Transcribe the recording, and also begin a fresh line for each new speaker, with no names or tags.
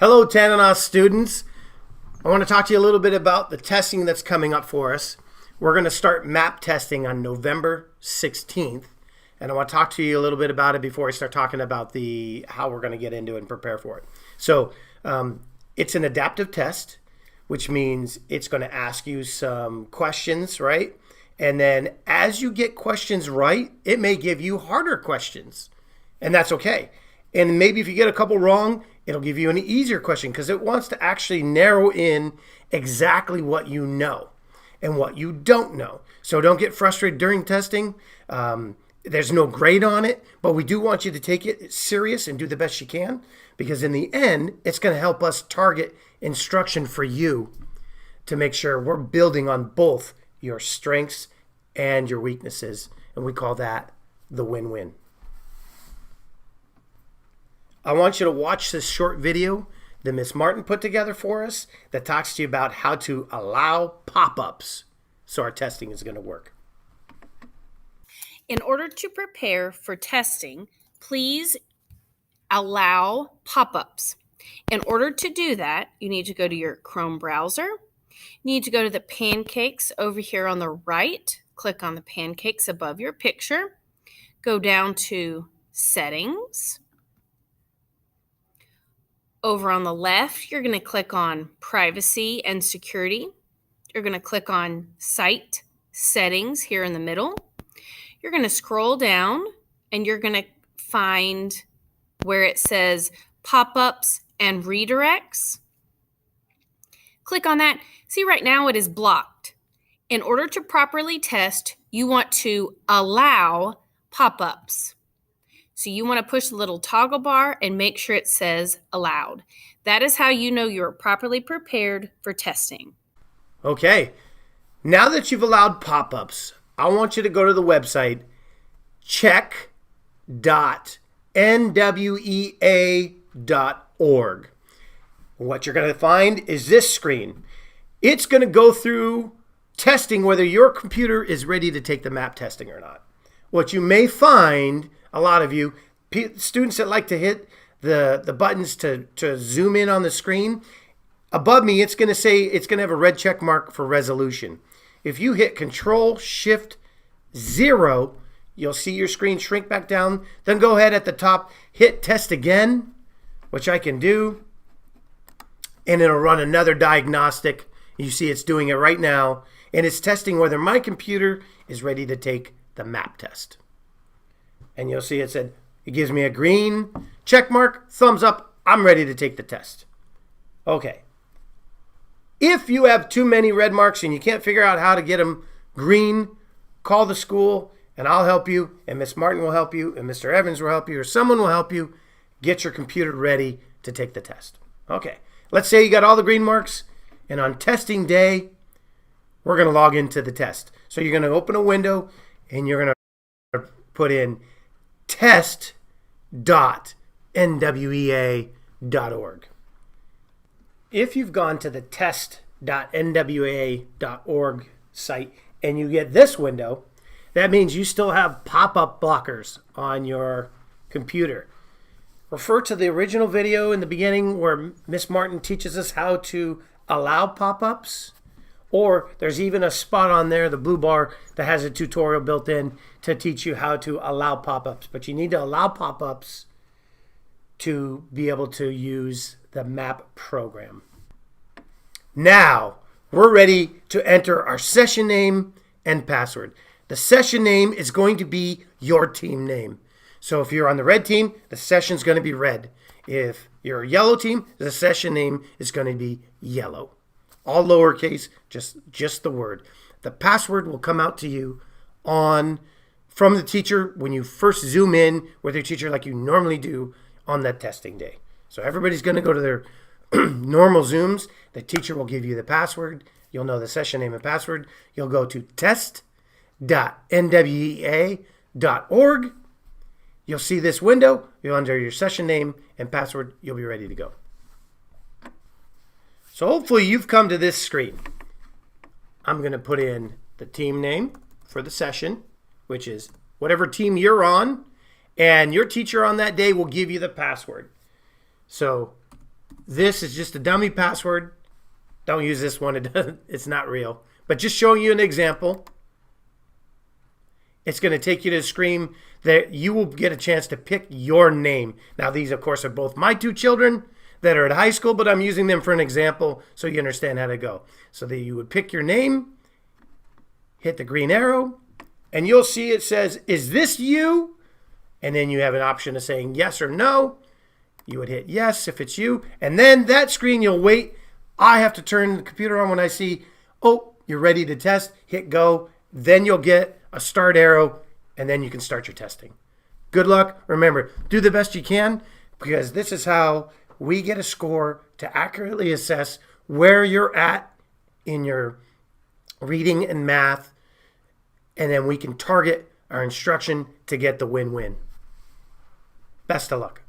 Hello, Tananos students. I want to talk to you a little bit about the testing that's coming up for us. We're going to start map testing on November 16th, and I want to talk to you a little bit about it before I start talking about how we're going to get into it and prepare for it. So it's an adaptive test, which means it's going to ask you some questions, right? And then as you get questions right, it may give you harder questions, and that's okay. And maybe if you get a couple wrong, it'll give you an easier question because it wants to actually narrow in exactly what you know and what you don't know. So don't get frustrated during testing. There's no grade on it, but we do want you to take it serious and do the best you can, because in the end, it's going to help us target instruction for you to make sure we're building on both your strengths and your weaknesses. And we call that the win-win. I want you to watch this short video that Miss Martin put together for us that talks to you about how to allow pop-ups so our testing is going to work.
In order to prepare for testing, please allow pop-ups. In order to do that, you need to go to your Chrome browser. You need to go to the pancakes over here on the right. Click on the pancakes above your picture. Go down to Settings. Over on the left, you're going to click on Privacy and Security. You're going to click on Site Settings here in the middle. You're going to scroll down and you're going to find where it says Pop-ups and Redirects. Click on that. See, right now it is blocked. In order to properly test, you want to allow pop-ups. So you want to push the little toggle bar and make sure it says allowed. That is how you know you're properly prepared for testing.
Okay, now that you've allowed pop-ups, I want you to go to the website check.nwea.org. What you're going to find is this screen. It's going to go through testing whether your computer is ready to take the map testing or not. What you may find, a lot of you, students that like to hit the buttons to zoom in on the screen, above me it's going to say, it's going to have a red check mark for resolution. If you hit Control-Shift-0, you'll see your screen shrink back down. Then go ahead at the top, hit Test Again, which I can do, and it'll run another diagnostic. You see it's doing it right now, and it's testing whether my computer is ready to take the map test. And you'll see it gives me a green check mark, thumbs up, I'm ready to take the test. Okay. If you have too many red marks and you can't figure out how to get them green, call the school and I'll help you, and Miss Martin will help you, and Mr. Evans will help you, or someone will help you get your computer ready to take the test. Okay. Let's say you got all the green marks, and on testing day, we're going to log into the test. So you're going to open a window and you're going to put in test.nwea.org. If you've gone to the test.nwea.org site and you get this window, that means you still have pop-up blockers on your computer. Refer to the original video in the beginning where Miss Martin teaches us how to allow pop-ups. Or there's even a spot on there, the blue bar, that has a tutorial built in to teach you how to allow pop-ups. But you need to allow pop-ups to be able to use the map program. Now, we're ready to enter our session name and password. The session name is going to be your team name. So if you're on the red team, the session's going to be red. If you're a yellow team, the session name is going to be yellow. All lowercase, just the word. The password will come out to you from the teacher when you first zoom in with your teacher like you normally do on that testing day. So everybody's going to go to their normal Zooms. The teacher will give you the password. You'll know the session name and password. You'll go to test.nwea.org. You'll see this window. You'll enter your session name and password. You'll be ready to go. So hopefully you've come to this screen. I'm going to put in the team name for the session, which is whatever team you're on, and your teacher on that day will give you the password. So This is just a dummy password. Don't use this one. It's not real. But just showing you an example. It's going to take you to a screen that you will get a chance to pick your name. Now, these, of course, are both my two children that are at high school, but I'm using them for an example so you understand how to go. So that you would pick your name, hit the green arrow, and you'll see it says, is this you? And then you have an option of saying yes or no. You would hit yes if it's you. And then that screen, you'll wait. I have to turn the computer on when I see, oh, you're ready to test. Hit go. Then you'll get a start arrow, and then you can start your testing. Good luck. Remember, do the best you can, because this is how we get a score to accurately assess where you're at in your reading and math, and then we can target our instruction to get the win-win. Best of luck.